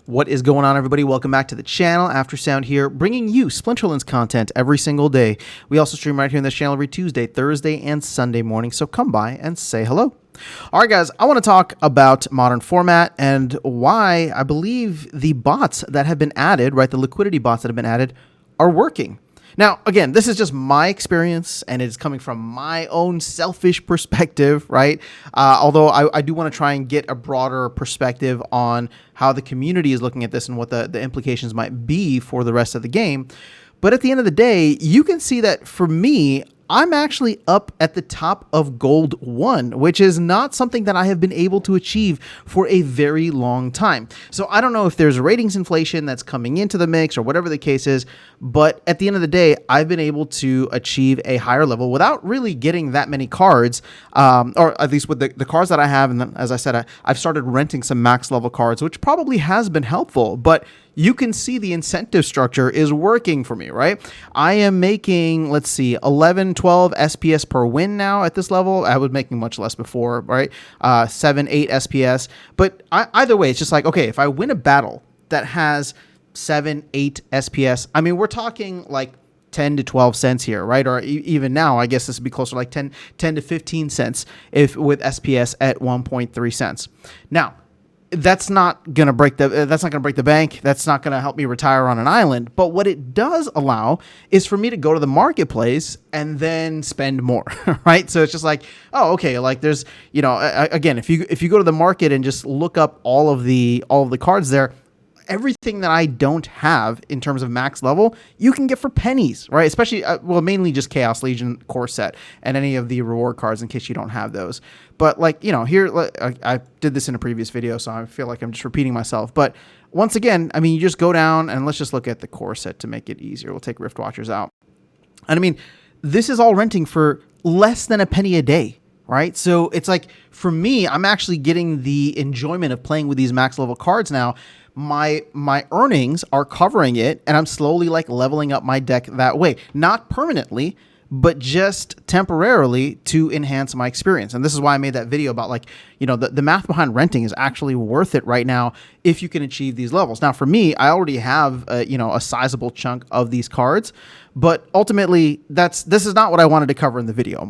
What is going on, everybody? Welcome back to the channel. Aftersound here, bringing you Splinterlands content every single day. We also stream right here on this channel every Tuesday, Thursday, and Sunday morning, so come by and say hello. All right, guys, I want to talk about modern format and why I believe the bots that have been added, right, the liquidity bots that have been added, are working. Now, again, this is just my experience, and it's coming from my own selfish perspective, right? Although I do want to try and get a broader perspective on how the community is looking at this and what the implications might be for the rest of the game. But at the end of the day, you can see that for me, I'm actually up at the top of Gold 1, which is not something that I have been able to achieve for a very long time. So I don't know if there's ratings inflation that's coming into the mix or whatever the case is, but at the end of the day, I've been able to achieve a higher level without really getting that many cards, or at least with the cards that I have. And then, as I said, I've started renting some max level cards, which probably has been helpful, but you can see the incentive structure is working for me, right? I am making, let's see, 11, 12 SPS per win now at this level. I was making much less before, right? 7, 8 SPS. But either way, it's just like, okay, if I win a battle that has 7, 8 SPS, I mean, we're talking like 10 to 12 cents here, right? Or even now, I guess this would be closer to like 10 to 15 cents if with SPS at 1.3 cents. Now, that's not going to break the bank. That's not going to help me retire on an island. But what it does allow is for me to go to the marketplace and then spend more, right? So it's just like, oh, okay, like there's, you know, again, if you go to the market and just look up all of the cards there, everything that I don't have in terms of max level, you can get for pennies, right? Especially, well, mainly just Chaos Legion core set and any of the reward cards in case you don't have those. But like, you know, here, I did this in a previous video, so I feel like I'm just repeating myself. But once again, I mean, you just go down and let's just look at the core set to make it easier. We'll take Rift Watchers out. And I mean, this is all renting for less than a penny a day, right? So it's like, for me, I'm actually getting the enjoyment of playing with these max level cards now. My earnings are covering it, and I'm slowly like leveling up my deck that way. Not permanently, but just temporarily to enhance my experience. And this is why I made that video about, like, you know, the math behind renting is actually worth it right now if you can achieve these levels. Now, for me, I already have you know, a sizable chunk of these cards, but ultimately this is not what I wanted to cover in the video.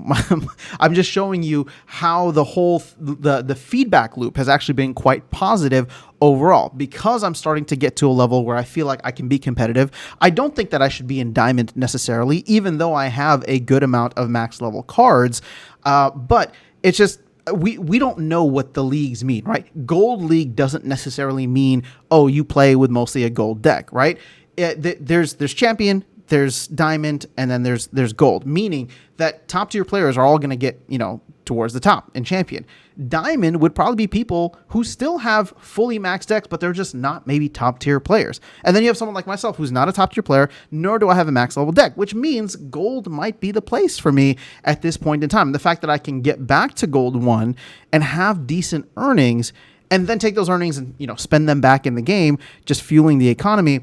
I'm just showing you how the whole the feedback loop has actually been quite positive overall, because I'm starting to get to a level where I feel like I can be competitive. I don't think that I should be in Diamond necessarily, even though I have a good amount of max level cards, but it's just, we don't know what the leagues mean, right? Gold League doesn't necessarily mean, oh, you play with mostly a gold deck, right? There's champion, there's diamond, and then there's gold, meaning that top tier players are all going to get, you know, towards the top in champion. Diamond would probably be people who still have fully maxed decks, but they're just not maybe top tier players. And then you have someone like myself who's not a top tier player, nor do I have a max level deck, which means gold might be the place for me at this point in time. The fact that I can get back to Gold 1 and have decent earnings, and then take those earnings and, you know, spend them back in the game, just fueling the economy.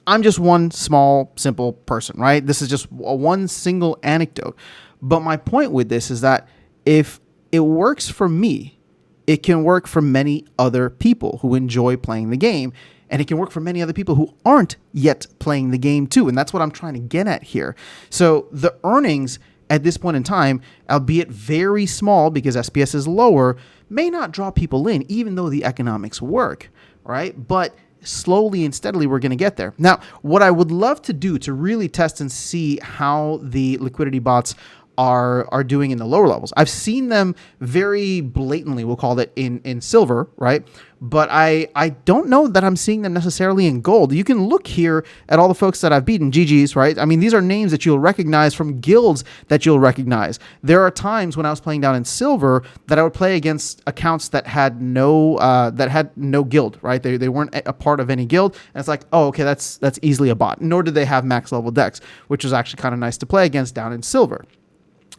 I'm just one small, simple person, right? This is just one single anecdote. But my point with this is that if it works for me, it can work for many other people who enjoy playing the game, and it can work for many other people who aren't yet playing the game too. And that's what I'm trying to get at here. So the earnings at this point in time, albeit very small because SPS is lower, may not draw people in, even though the economics work, right? But slowly and steadily, we're going to get there. Now, what I would love to do to really test and see how the liquidity bots are doing in the lower levels. I've seen them very blatantly, we'll call it, in silver, right? But I don't know that I'm seeing them necessarily in gold. You can look here at all the folks that I've beaten, GG's, right? I mean, these are names that you'll recognize from guilds that you'll recognize. There are times when I was playing down in silver that I would play against accounts that had no guild, right? They weren't a part of any guild, and it's like, oh, okay, that's easily a bot. Nor did they have max level decks, which was actually kind of nice to play against down in silver.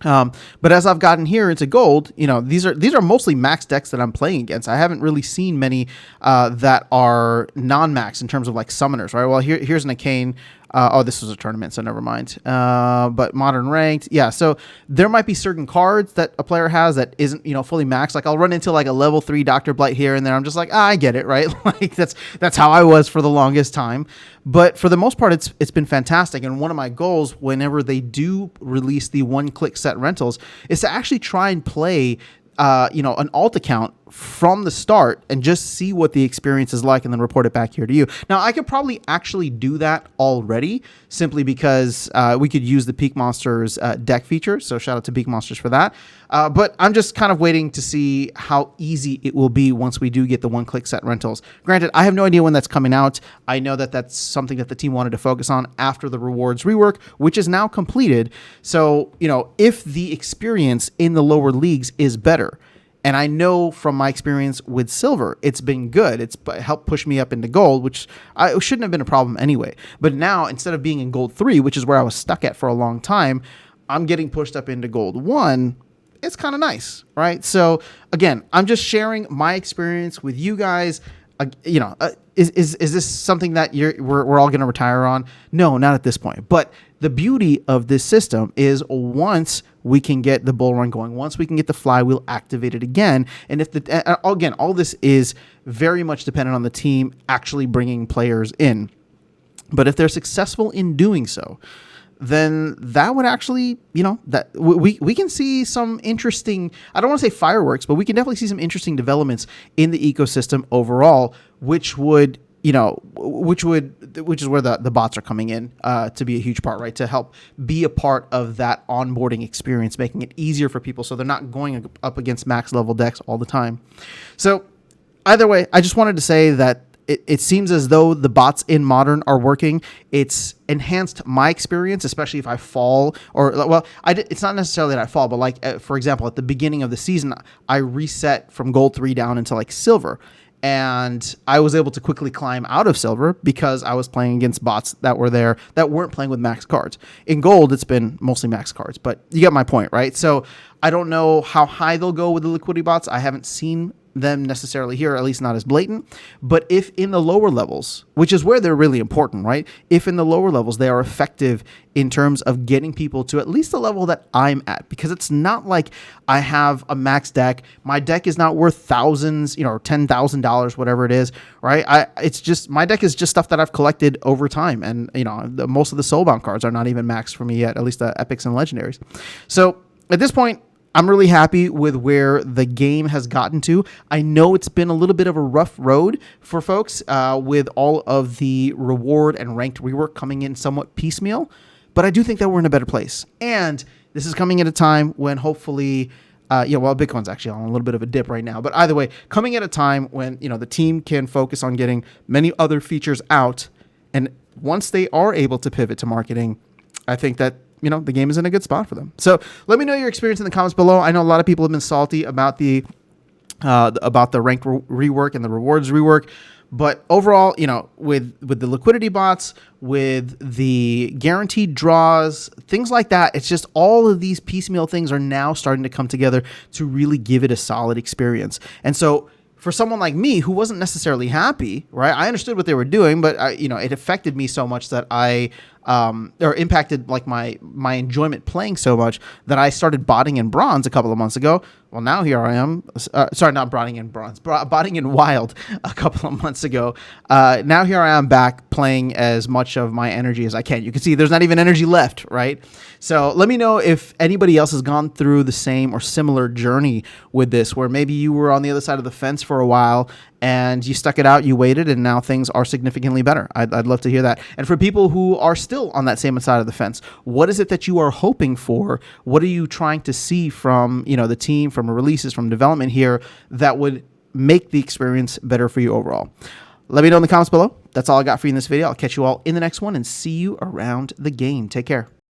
But as I've gotten here into gold, you know, these are mostly max decks that I'm playing against. I haven't really seen many that are non-max in terms of like summoners, right? Well, here's an Arcane Oh, this was a tournament, so never mind. But modern ranked, yeah. So there might be certain cards that a player has that isn't, fully maxed. Like I'll run into like a level 3 Dr. Blight here and there. I'm just like, I get it, right? Like that's how I was for the longest time. But for the most part, it's been fantastic. And one of my goals, whenever they do release the one-click set rentals, is to actually try and play an alt account from the start and just see what the experience is like and then report it back here to you. Now, I could probably actually do that already simply because we could use the Peak Monsters deck feature. So shout out to Peak Monsters for that. But I'm just kind of waiting to see how easy it will be once we do get the one-click set rentals. Granted, I have no idea when that's coming out. I know that that's something that the team wanted to focus on after the rewards rework, which is now completed. So, if the experience in the lower leagues is better, and I know from my experience with silver, it's been good. It's helped push me up into gold, which shouldn't have been a problem anyway. But now, instead of being in gold 3, which is where I was stuck at for a long time, I'm getting pushed up into gold 1. It's kind of nice, right? So again, I'm just sharing my experience with you guys. Is this something that we're all going to retire on? No, not at this point. But the beauty of this system is once we can get the bull run going, once we can get the flywheel activated again, and again, all this is very much dependent on the team actually bringing players in. But if they're successful in doing so, then that would actually, that we can see some interesting, I don't want to say fireworks, but we can definitely see some interesting developments in the ecosystem overall, which is where the bots are coming in to be a huge part, right? To help be a part of that onboarding experience, making it easier for people so they're not going up against max level decks all the time. So either way, I just wanted to say that it seems as though the bots in Modern are working. It's enhanced my experience, especially if I fall it's not necessarily that I fall, but for example, at the beginning of the season, I reset from gold 3 down into like silver. And I was able to quickly climb out of silver because I was playing against bots that were there that weren't playing with max cards. In gold, it's been mostly max cards, but you get my point, right? So I don't know how high they'll go with the liquidity bots. I haven't seen them necessarily here, at least not as blatant. But if in the lower levels, which is where they're really important, right? If in the lower levels they are effective in terms of getting people to at least the level that I'm at, because it's not like I have a max deck. My deck is not worth thousands, or $10,000, whatever it is, right? It's just, my deck is just stuff that I've collected over time. And, most of the soulbound cards are not even maxed for me yet, at least the epics and legendaries. So at this point, I'm really happy with where the game has gotten to. I know it's been a little bit of a rough road for folks with all of the reward and ranked rework coming in somewhat piecemeal, but I do think that we're in a better place. And this is coming at a time when hopefully, Bitcoin's actually on a little bit of a dip right now, but either way, coming at a time when, the team can focus on getting many other features out. And once they are able to pivot to marketing, I think that the game is in a good spot for them. So let me know your experience in the comments below. I know a lot of people have been salty about the ranked rework and the rewards rework, but overall, with the liquidity bots, with the guaranteed draws, things like that, it's just all of these piecemeal things are now starting to come together to really give it a solid experience. And so for someone like me who wasn't necessarily happy, right? I understood what they were doing, but it affected me so much that or impacted like my enjoyment playing so much that I started botting in bronze a couple of months ago. Well, now here I am. Sorry, not botting in bronze, botting in wild a couple of months ago. Now here I am back playing as much of my energy as I can. You can see there's not even energy left, right? So let me know if anybody else has gone through the same or similar journey with this, where maybe you were on the other side of the fence for a while and you stuck it out, you waited, and now things are significantly better. I'd love to hear that. And for people who are still on that same side of the fence, what is it that you are hoping for? What are you trying to see from the team, from releases, from development here that would make the experience better for you overall? Let me know in the comments below. That's all I got for you in this video. I'll catch you all in the next one and see you around the game. Take care.